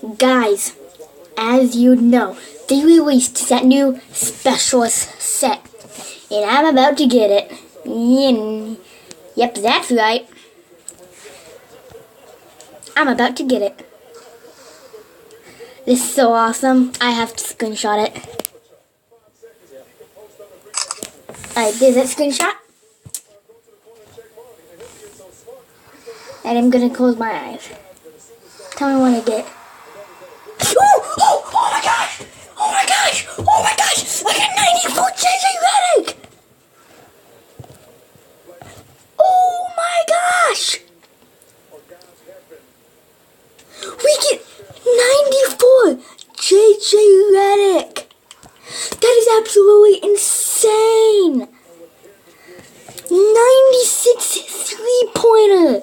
Guys, as you know, they released that new Specialist set, and I'm about to get it. Yep, that's right. I'm about to get it. This is so awesome. I have to screenshot it. Alright, there's that screenshot. And I'm gonna close my eyes. Tell me when I get. Oh my gosh! Oh my gosh! Oh my gosh! I got 94 JJ Redick! Oh my gosh! We get 94 JJ Redick! That is absolutely insane! 96 3-pointer!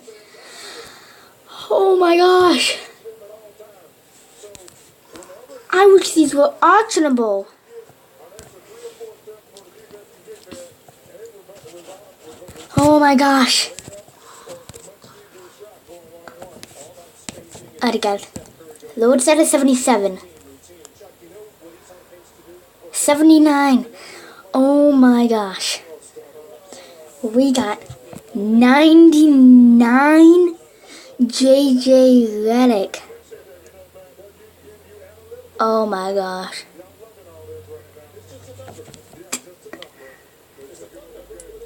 Oh my gosh! I wish these were auctionable. Oh my gosh. Alright guys. Load set is 77. 79. Oh my gosh. We got 99 JJ Redick. Oh my gosh.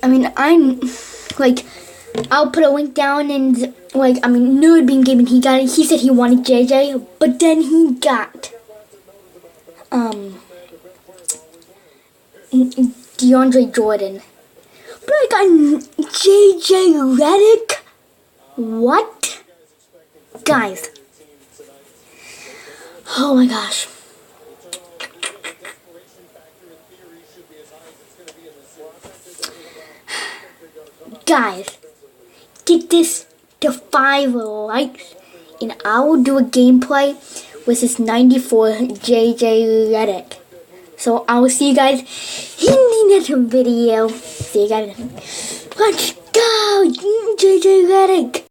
I mean, I'll put a link down and, Nerd Bean Gaming, he got it. He said he wanted JJ, but then he got, DeAndre Jordan. But I got JJ Redick? What? Guys. Oh my gosh. Guys, get this to 5 likes and I will do a gameplay with this 94 JJ Redick. So I will see you guys in the next video. See you guys. Let's go, JJ Redick.